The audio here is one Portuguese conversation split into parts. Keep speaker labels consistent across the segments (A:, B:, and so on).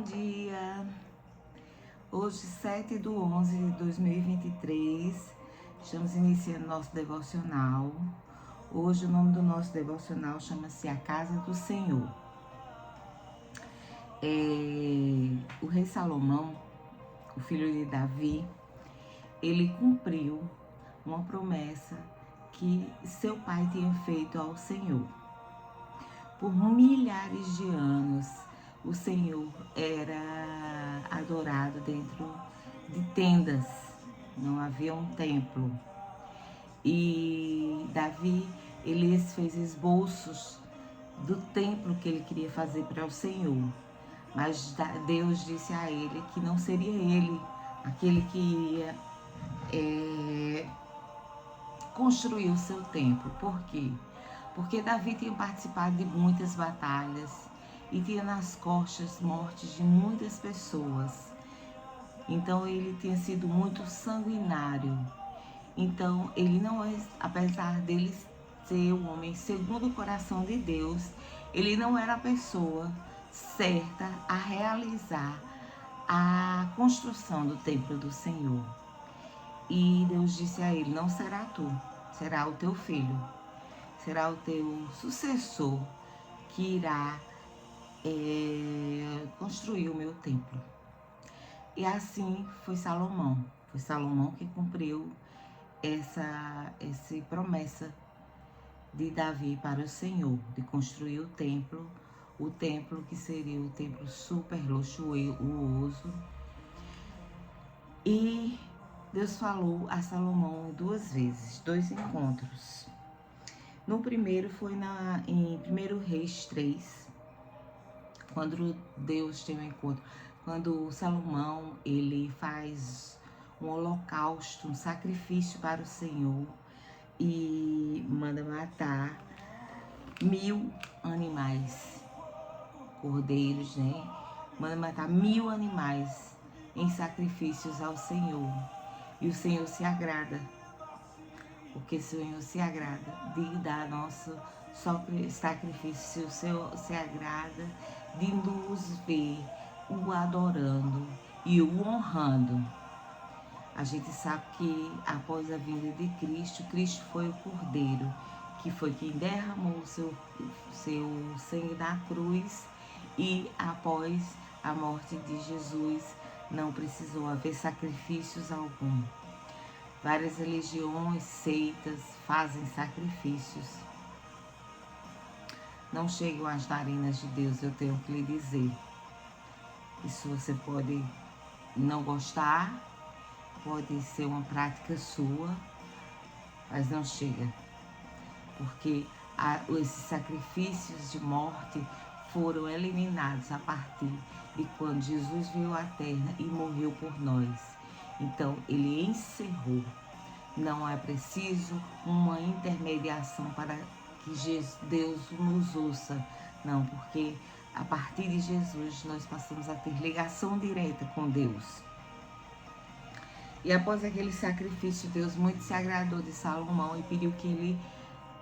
A: dia! Hoje, 7/11/2023, estamos iniciando nosso devocional. Hoje, o nome do nosso devocional chama-se A Casa do Senhor. O rei Salomão, o filho de Davi, ele cumpriu uma promessa que seu pai tinha feito ao Senhor. Por milhares de anos, o Senhor era adorado dentro de tendas, não havia um templo. E Davi, ele fez esboços do templo que ele queria fazer para o Senhor. Mas Deus disse a ele que não seria ele aquele que ia construir o seu templo. Por quê? Porque Davi tinha participado de muitas batalhas e tinha nas costas mortes de muitas pessoas. Então ele tinha sido muito sanguinário. Então ele não, apesar dele ser um homem segundo o coração de Deus, ele não era a pessoa certa a realizar a construção do templo do Senhor. E Deus disse a ele: não será tu, será o teu filho, será o teu sucessor que irá construir o meu templo. E assim foi Salomão. Foi Salomão que cumpriu essa promessa de Davi para o Senhor, de construir o templo que seria o templo super luxuoso. E Deus falou a Salomão 2 vezes, 2 encontros. No primeiro foi em 1 Reis 3, quando Deus tem um encontro, quando Salomão ele faz um holocausto, um sacrifício para o Senhor e manda matar 1000 animais, cordeiros, né? Manda matar 1000 animais em sacrifícios ao Senhor. E o Senhor se agrada, porque o Senhor se agrada de dar nosso sacrifício. O Senhor se agrada de nos ver o adorando e o honrando. A gente sabe que após a vinda de Cristo, Cristo foi o Cordeiro, que foi quem derramou o seu sangue na cruz, e após a morte de Jesus, não precisou haver sacrifícios algum. Várias religiões, seitas fazem sacrifícios. Não chegam às narinas de Deus, eu tenho que lhe dizer. Isso você pode não gostar, pode ser uma prática sua, mas não chega. Porque esses sacrifícios de morte foram eliminados a partir de quando Jesus veio à terra e morreu por nós. Então, ele encerrou. Não é preciso uma intermediação para que Deus nos ouça. Não, porque a partir de Jesus nós passamos a ter ligação direta com Deus. E após aquele sacrifício, Deus muito se agradou de Salomão e pediu que ele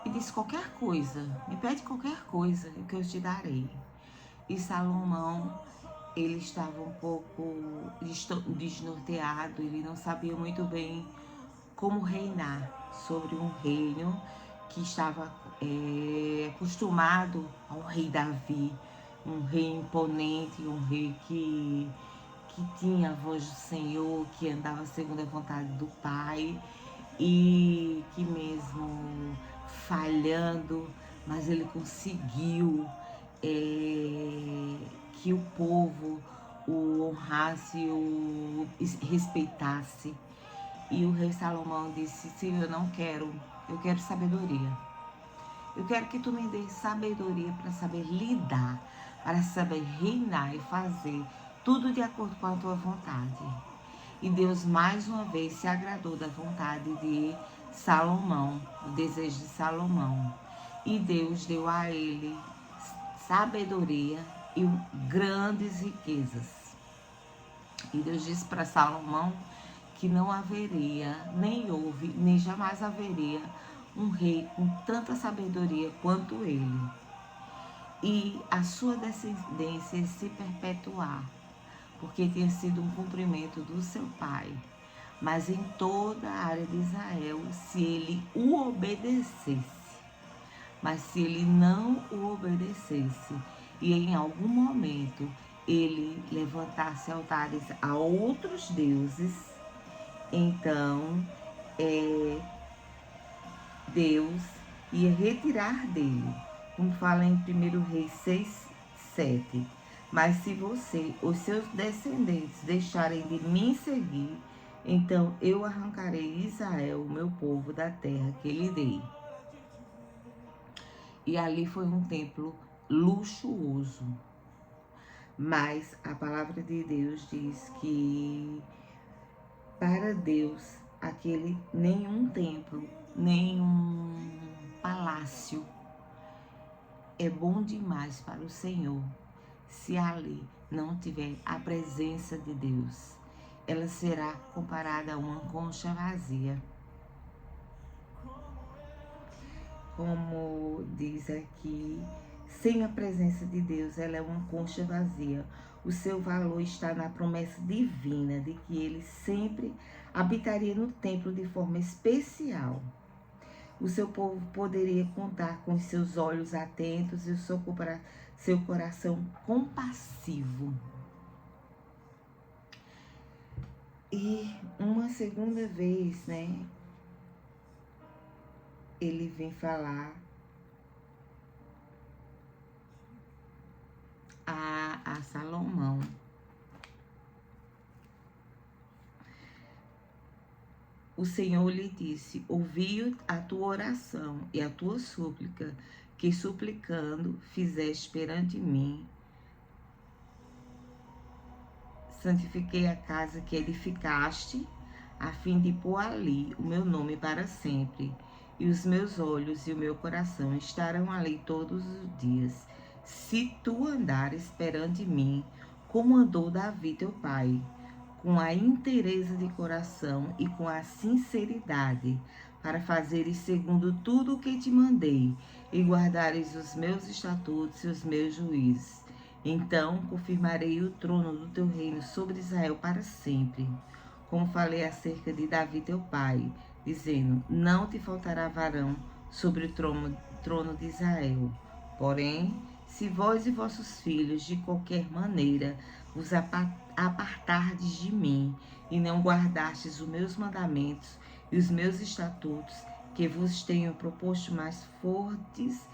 A: pedisse qualquer coisa. Me pede qualquer coisa que eu te darei. E Salomão, ele estava um pouco desnorteado, ele não sabia muito bem como reinar sobre um reino que estava acostumado ao rei Davi, um rei imponente, um rei que tinha a voz do Senhor, que andava segundo a vontade do Pai, e que mesmo falhando, mas ele conseguiu que o povo o honrasse, o respeitasse. E o rei Salomão disse: Senhor, eu não quero, eu quero sabedoria. Eu quero que tu me dê sabedoria para saber lidar, para saber reinar e fazer tudo de acordo com a tua vontade. E Deus mais uma vez se agradou da vontade de Salomão, do desejo de Salomão. E Deus deu a ele sabedoria e grandes riquezas. E Deus disse para Salomão que não haveria, nem houve, nem jamais haveria um rei com tanta sabedoria quanto ele. E a sua descendência se perpetuar porque tinha sido um cumprimento do seu pai. Mas em toda a área de Israel, se ele o obedecesse, mas se ele não o obedecesse e em algum momento ele levantasse altares a outros deuses, então Deus ia retirar dele, como fala em 1 Reis 6, 7. Mas se você, os seus descendentes, deixarem de me seguir, então eu arrancarei Israel, o meu povo, da terra que lhe dei. E ali foi um templo luxuoso. Mas a palavra de Deus diz que para Deus aquele nenhum templo, nenhum palácio é bom demais para o Senhor se ali não tiver a presença de Deus. Ela será comparada a uma concha vazia. Como diz aqui, sem a presença de Deus, ela é uma concha vazia. O seu valor está na promessa divina de que ele sempre habitaria no templo de forma especial. O seu povo poderia contar com os seus olhos atentos e o seu coração compassivo. E uma segunda vez, né, ele vem falar a Salomão. O Senhor lhe disse: ouvi a tua oração e a tua súplica, que suplicando fizeste perante mim. Santifiquei a casa que edificaste, a fim de pôr ali o meu nome para sempre. E os meus olhos e o meu coração estarão ali todos os dias. Se tu andares perante mim, como andou Davi teu pai, com a inteireza de coração e com a sinceridade, para fazeres segundo tudo o que te mandei, e guardares os meus estatutos e os meus juízos. Então confirmarei o trono do teu reino sobre Israel para sempre, como falei acerca de Davi teu pai, dizendo: não te faltará varão sobre o trono de Israel. Porém, se vós e vossos filhos de qualquer maneira vos apartardes de mim, e não guardastes os meus mandamentos e os meus estatutos, que vos tenho proposto mais fortes,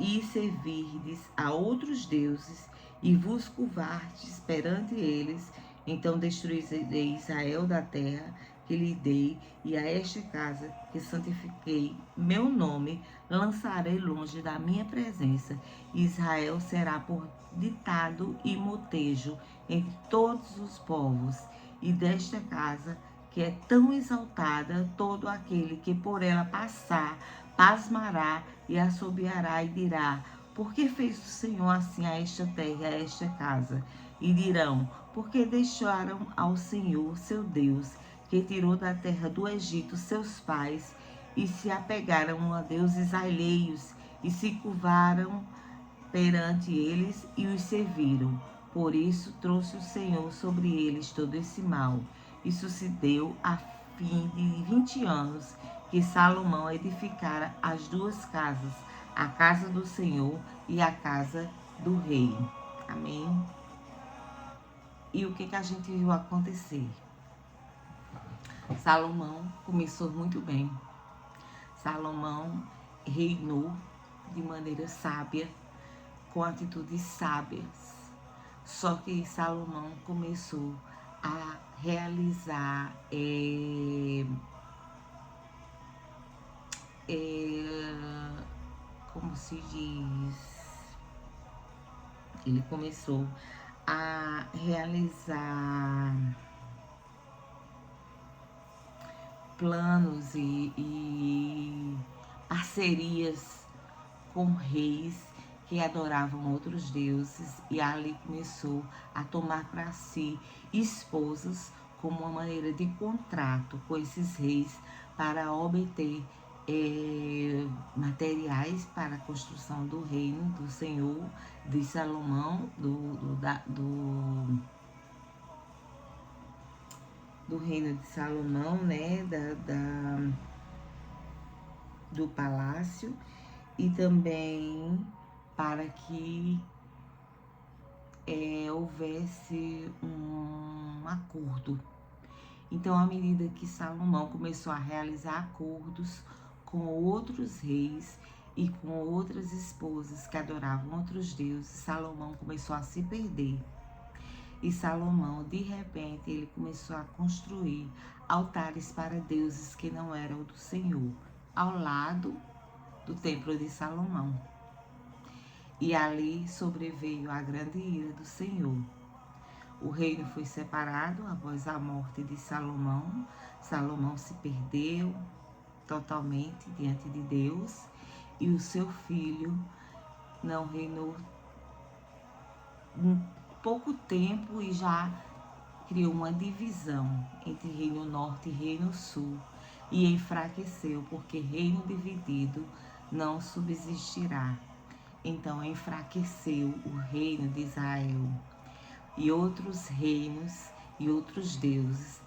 A: e servirdes a outros deuses, e vos curvardes perante eles, então destruirei Israel da terra que lhe dei, e a esta casa que santifiquei meu nome, lançarei longe da minha presença. Israel será por ditado e motejo entre todos os povos, e desta casa que é tão exaltada, todo aquele que por ela passar pasmará e assobiará e dirá: por que fez o Senhor assim a esta terra e a esta casa? E dirão: porque deixaram ao Senhor seu Deus, que tirou da terra do Egito seus pais, e se apegaram a deuses alheios, e se curvaram perante eles e os serviram. Por isso trouxe o Senhor sobre eles todo esse mal. Isso se deu a fim de 20 anos que Salomão edificara as duas casas, a casa do Senhor e a casa do rei. Amém? E o que a gente viu acontecer? Salomão começou muito bem. Salomão reinou de maneira sábia, com atitudes sábias. Só que Salomão começou a realizar como se diz? Ele começou a realizar planos e parcerias com reis que adoravam outros deuses, e ali começou a tomar para si esposas como uma maneira de contrato com esses reis para obter materiais para a construção do reino do Senhor, de Salomão, do reino de Salomão, né, do palácio, e também para que houvesse um acordo. Então, à medida que Salomão começou a realizar acordos com outros reis e com outras esposas que adoravam outros deuses, Salomão começou a se perder. E Salomão, de repente, ele começou a construir altares para deuses que não eram do Senhor, ao lado do templo de Salomão. E ali sobreveio a grande ira do Senhor. O reino foi separado após a morte de Salomão. Salomão se perdeu totalmente diante de Deus e o seu filho não reinou um pouco tempo e já criou uma divisão entre reino norte e reino sul e enfraqueceu, porque reino dividido não subsistirá. Então enfraqueceu o reino de Israel. E outros reinos e outros deuses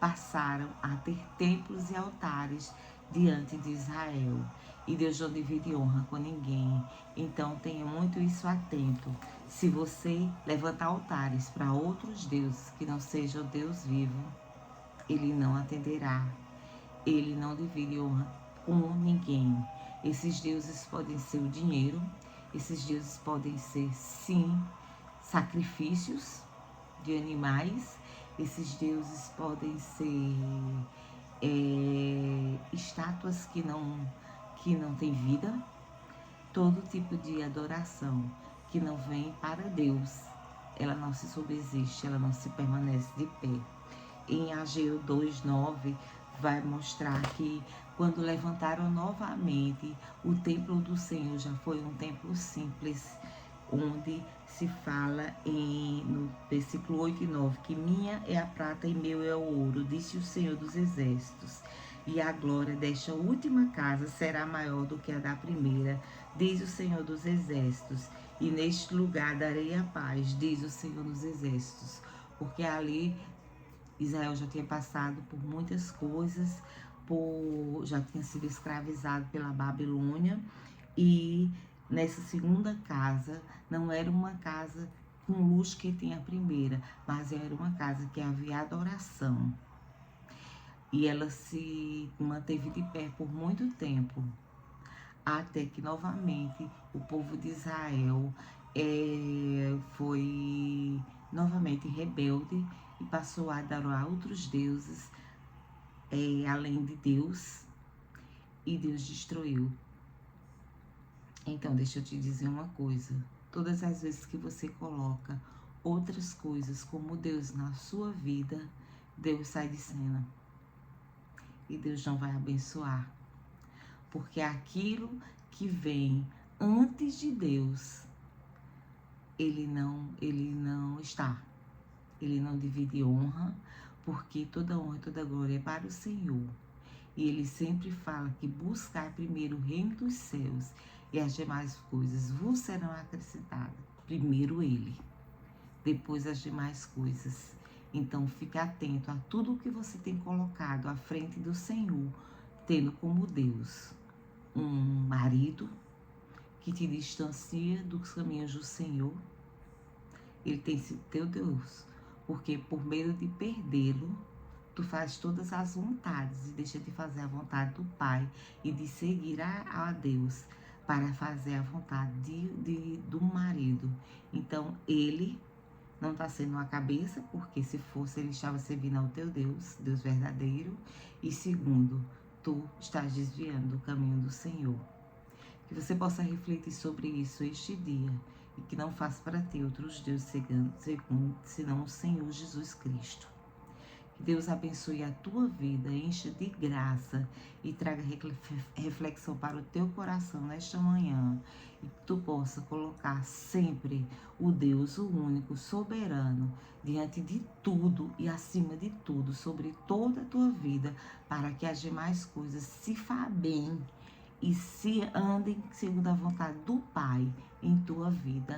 A: passaram a ter templos e altares diante de Israel. E Deus não divide honra com ninguém. Então tenha muito isso atento. Se você levantar altares para outros deuses que não sejam o Deus vivo, ele não atenderá. Ele não divide honra com ninguém. Esses deuses podem ser o dinheiro, esses deuses podem ser, sim, sacrifícios de animais, esses deuses podem ser estátuas que não têm vida, todo tipo de adoração que não vem para Deus, ela não se subsiste, ela não se permanece de pé. Em Ageu 2:9 vai mostrar que quando levantaram novamente o templo do Senhor, já foi um templo simples, onde se fala no versículo 8 e 9, que minha é a prata e meu é o ouro, disse o Senhor dos Exércitos, e a glória desta última casa será maior do que a da primeira, diz o Senhor dos Exércitos, e neste lugar darei a paz, diz o Senhor dos Exércitos, porque ali Israel já tinha passado por muitas coisas, já tinha sido escravizado pela Babilônia, e nessa segunda casa não era uma casa com luz que tinha a primeira, mas era uma casa que havia adoração. E ela se manteve de pé por muito tempo, até que novamente o povo de Israel foi novamente rebelde e passou a adorar outros deuses além de Deus, e Deus destruiu. Então, deixa eu te dizer uma coisa. Todas as vezes que você coloca outras coisas como Deus na sua vida, Deus sai de cena. E Deus não vai abençoar. Porque aquilo que vem antes de Deus, ele não está. Ele não divide honra, porque toda honra e toda glória é para o Senhor. E ele sempre fala que buscar primeiro o reino dos céus e as demais coisas vos serão acrescentadas. Primeiro ele, depois as demais coisas. Então fique atento a tudo o que você tem colocado à frente do Senhor, tendo como Deus um marido que te distancia dos caminhos do Senhor. Ele tem sido teu Deus, porque por medo de perdê-lo, tu faz todas as vontades e deixa de fazer a vontade do Pai e de seguir a Deus para fazer a vontade do marido. Então, ele não está sendo a cabeça, porque se fosse, ele estava servindo ao teu Deus, Deus verdadeiro. E segundo, tu estás desviando do caminho do Senhor. Que você possa refletir sobre isso este dia e que não faça para ti outros deuses senão o Senhor Jesus Cristo. Que Deus abençoe a tua vida, encha de graça e traga reflexão para o teu coração nesta manhã. E que tu possa colocar sempre o Deus, o único, soberano, diante de tudo e acima de tudo, sobre toda a tua vida, para que as demais coisas se façam bem e se andem segundo a vontade do Pai em tua vida.